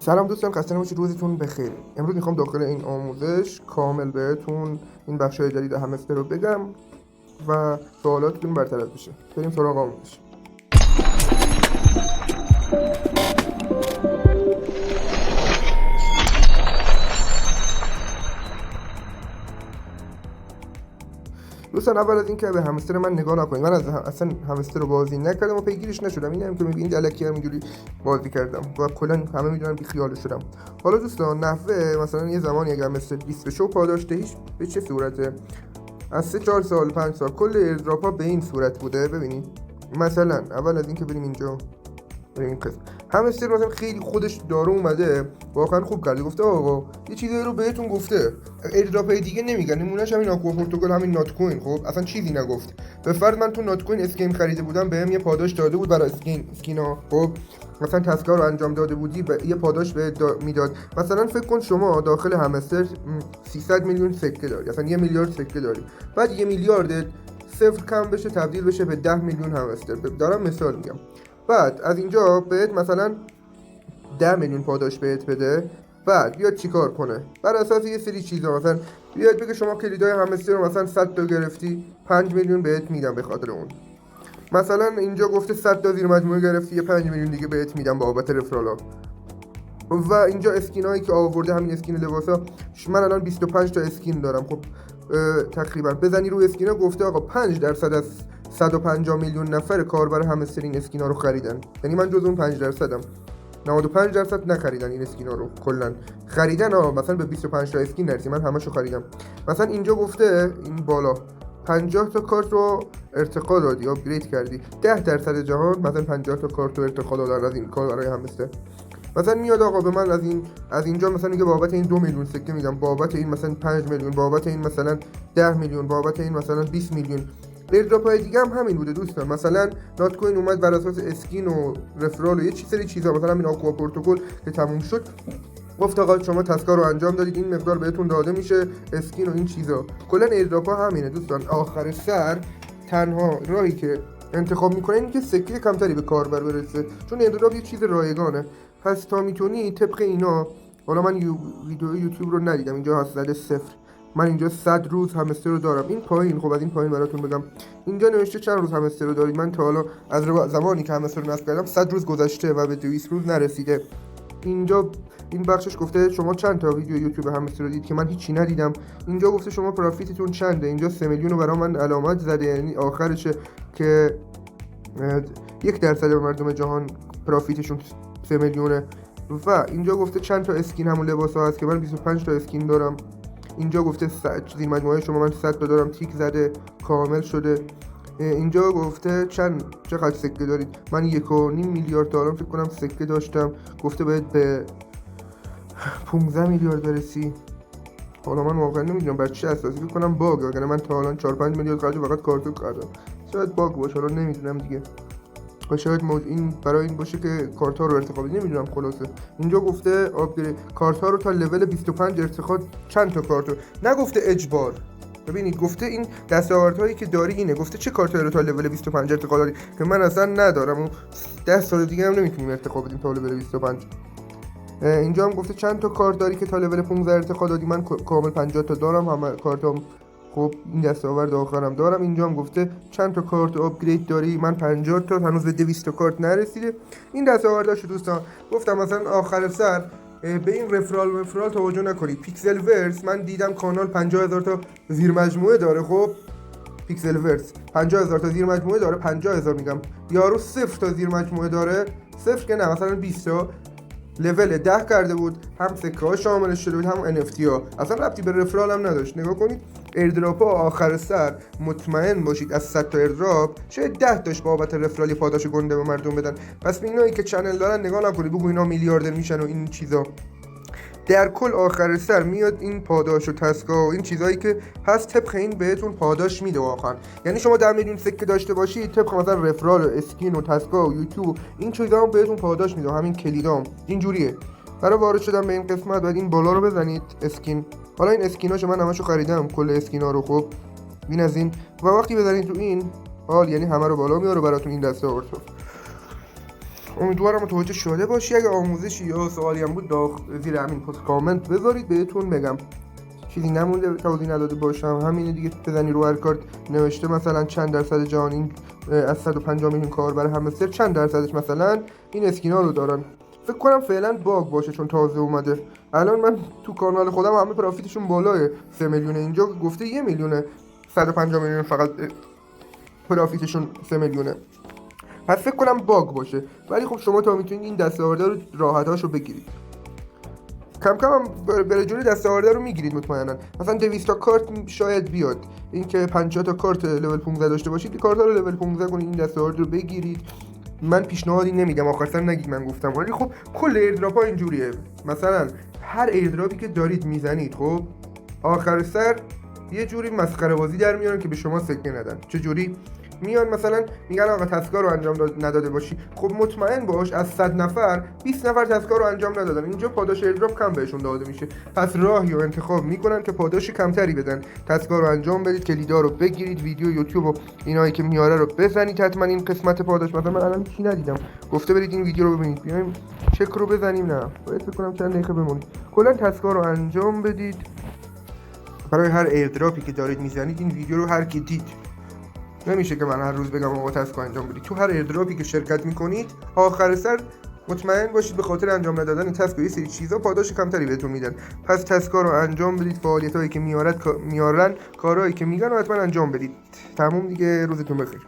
سلام دوستان، خسته نباشید، روزتون بخیر. امروز میخوام داخل این آموزش کامل بهتون این بخشای جدید همستر رو بگم و سوالاتتون برطرف بشه. بریم سراغ آموزش. دوستان اول از اینکه به همستر من نگاه نکنید. من اصلا همستر رو بازی نکردم و پیگیرش نشدم. اینم که میبینید الکی همینجوری بازی کردم و کلا همه میدونن بی خیال شدم. حالا دوستان نحوه مثلا یه زمانی اگه همستر 20 بشه و پاداش دهیش به چه صورته؟ از 3-4 سال 5 سال کل ایردراپ ها به این صورت بوده. ببینید مثلا اول از اینکه بریم اینجا این قسم همستر مثلا خیلی خودش داره اومده واقعا خوب کرده، گفته آقا یه چیزی رو بهتون گفته، ایردراپ دیگه نمیگن، نمونهش همین آکوا پورتوگل، همین نات کوین. خب اصلا چیزی نگفت. به فرض من تو نات کوین اسکیم خریده بودم، بهم یه پاداش داده بود برای اسکینا. خب مثلا تسکا رو انجام داده بودی یه پاداش به میداد. مثلا فکر کن شما داخل همستر 300 میلیون سکه داری، مثلا 1 میلیارد سکه داری، بعد 1 میلیارد صفر کم بشه تبدیل بشه به 10 میلیون همستر. دارم مثال میگم. بعد از اینجا بهت مثلا 10 میلیون پاداش بهت بده، بعد بیاد چیکار کنه؟ بر اساس یه سری چیزا مثلا بیاد بگه شما کلیدای همستر رو مثلا 100 تا گرفتی، 5 میلیون بهت میدم به خاطر اون. مثلا اینجا گفته 100 تا زیر مجموعه گرفتی، یه 5 میلیون دیگه بهت میدم بابت رفرالا. و اینجا اسکینایی که آورده، همین اسکین لباسا، من الان 25 تا اسکین دارم. خب تقریبا بزنی روی اسکینا، گفته آقا 5% از 150 میلیون نفر کاربر همستر این اسکینا رو خریدن، یعنی من جز اون 5%م. 95% نخریدن این اسکینا رو، کلا خریدن مثلا به 25 تا اسکین نرسید، من همشو خریدم. مثلا اینجا گفته این بالا 50 تا کارت رو ارتقا دادی، آپگرید کردی، 10% جهان مثلا 50 تا کارت رو ارتقا دادن از این کار برای همستر. مثلا میاد آقا به من از اینجا مثلا میگه بابت این 2 میلیون سکه میدم، بابت این مثلا 5 میلیون، بابت این مثلا 10 میلیون، بابت این مثلا 20 میلیون. ایردراپ های دیگه هم همین بوده دوستان. مثلا نات کوین اومد بر اساس اسکین و رفرال و یه سری چیزا، مثلا این آکوا پورتوگل که تموم شد گفت آقا شما تسکا رو انجام دادید، این مقدار بهتون داده میشه، اسکین و این چیزا. کلا ایردراپ ها همینه دوستان. آخر سر تنها راهی که انتخاب میکنه اینه که سکه کمتری به کاربر برسه، چون ایردراپ یه چیز رایگانه. پس تا میتونی طبق اینا، حالا من ویدیو یوتیوب رو ندیدم، اینجا هست زده 0. من اینجا 100 روز همستر رو دارم. این پایین، خب از این پایین براتون بگم، اینجا نوشته چند روز همستر رو دارید. من تا حالا از زمانی که همستر رو نصب کردم 100 روز گذشته و به 200 روز نرسیده. اینجا این بخشش گفته شما چند تا ویدیو یوتیوب همستر رو دید که من هیچی ندیدم. اینجا گفته شما پروفیتتون چنده. اینجا 3 میلیون رو برای من علامت زده، یعنی آخرشه که 1% مردم جهان پروفیتشون 3 میلیونه. و اینجا گفته چند تا اسکین همون لباس ها هست که من 25 تا اسکین دارم. اینجا گفته زیر مجموعه شما من 100 تا دارم، تیک زده کامل شده. اینجا گفته چقدر سکه دارید. من 1.5 میلیارد دلار فکر کنم سکه داشتم، گفته باید به 15 میلیارد برسی. حالا من واقعا نمیدونم بر چه اساسی، فکر کنم باگ، اگر من تا الان 4-5 میلیارد خرج فقط کارتون کردم، شاید باگ باشه، حالا نمیدونم دیگه. و شاید این برای این باشه که کارت ها رو ارتقا بدی، نمیدونم. خلاصه اینجا گفته آپگرید کارت ها رو تا لول 25 ارتقا، چند تا کارت رو نگفته اجبار. ببینید گفته این دستاوردهایی که داری اینه، گفته چه کارتایی رو تا لول 25 ارتقا داری که من اصلا ندارم و 10 سال دیگه هم نمیتونیم ارتقا بدیم تا لول 25. اینجا هم گفته چند تا کارت داری که تا لول 15 ارتقا دادی. من کامل 50 تا دارم، همه کارتام. خب این دستاورد آخرم دارم. اینجا هم گفته چند تا کارت آپگرید داری. من 50 تا، هنوز به 200 تا کارت نرسیده. این دستاورداشو دوستان گفتم. مثلا آخر سر به این رفرال توجه نکنید. پیکسل ورس من دیدم کانال 50000 تا زیر مجموعه داره. خب پیکسل ورس 50000 تا زیر مجموعه داره، 50000 میگم، یارو 0 تا زیر مجموعه داره. 0 که نه، مثلا 20 تا لول 10 کرده بود، هم سکه ها شاملش شده بود، هم NFT ها، اصلا ربطی به رفرال هم نداشت. نگاه کنید ایردراپ ها آخر سر مطمئن باشید از 100 تا ایردراپ شاید 10 تاش بابت رفرالی پاداش گنده به مردم بدن. پس به اینایی که چنل دارن نگاه نکنید بگو اینا میلیاردر میشن و این چیزا. در کل آخر سر میاد این پاداش و تسکا و این چیزایی که هست طبق این بهتون پاداش میده واقعا. یعنی شما 10 میلیون سکه داشته باشید، طبق مثلا رفرال و اسکین و تسکا و یوتیوب این چیزا هم بهتون پاداش میده. همین کلیدام اینجوریه. برای وارد شدن به این قسمت باید این بالا رو بزنید اسکین. حالا این اسکیناشو من همشو خریدم، کل اسکینا رو. خب این از این. و وقتی بزنید تو این حال، یعنی همه رو بالا میاره براتون این دسته آورد. امیدوارم متوجه شده باشی. اگه آموزشی یا سوالی هم بود زیر همین پست کامنت بذارید بهتون بگم. چیزی نمونده توضیح نداده باشم، همینه دیگه. بزنی رو هر کارت نوشته مثلا چند درصد جهانی از 150 میلیون کاربر همستر چند درصدش مثلا این اسکینا رو دارن. فکر کنم فعلا باگ باشه چون تازه اومده. الان من تو کانال خودم همه پرافیتشون بالاه 3 میلیونه، اینجا گفته 1 میلیونه، 150 میلیون فقط پرافیتشون 3 میلیونه. پس فکر کنم باگ باشه، ولی خب شما تا میتونید این دستاورده رو راحتاشو بگیرید. کم کم هم بره جلوی دستاورده رو میگیرید مطمئنا. مثلا 200 تا کارت شاید بیاد، اینکه 50 تا کارت لول 15 داشته باشید این کارت رو لول 15 کنید، این دستاورد رو بگیرید. من پیشنهادی نمیدم، آخر سر نگید من گفتم، ولی خب کل ایردراپ ها اینجوریه. مثلا هر ایردراپی که دارید میزنید خب آخر سر یه جوری مسخره بازی در میارن که به شما سکه ندن. چه جوری؟ میان مثلا میگن آقا تسکا رو انجام نداده باشی، خب مطمئن باش از 100 نفر 20 نفر تسکا رو انجام ندادن، اینجا پاداش ایردراپ کم بهشون داده میشه. پس راهی رو انتخاب میکنن که پاداش کمتری بدن. تسکا رو انجام بدید، کلیدا رو بگیرید، ویدیو یوتیوب و اینایی که میاره رو بزنید. حتما این قسمت پاداش مثلا من الان چی ندیدم گفته برید این ویدیو رو ببینید، بیایم چک رو بزنیم. نه باید فکر کنم چند دقیقه بمونید. کلا تسکا رو انجام بدید. برای هر ایردراپی که دارید میزنید این ویدیو رو هر کی دید، نمیشه که من هر روز بگم آقا تسکا انجام بدید. تو هر ایردراپی که شرکت میکنید آخر سر مطمئن باشید به خاطر انجام ندادن این تسکا یه سری چیزا پاداش کمتری بهتون میدن. پس تسکا رو انجام بدید، فعالیتایی که میارن، کارهایی که میگن رو حتما انجام بدید. تموم دیگه، روزتون بخیر.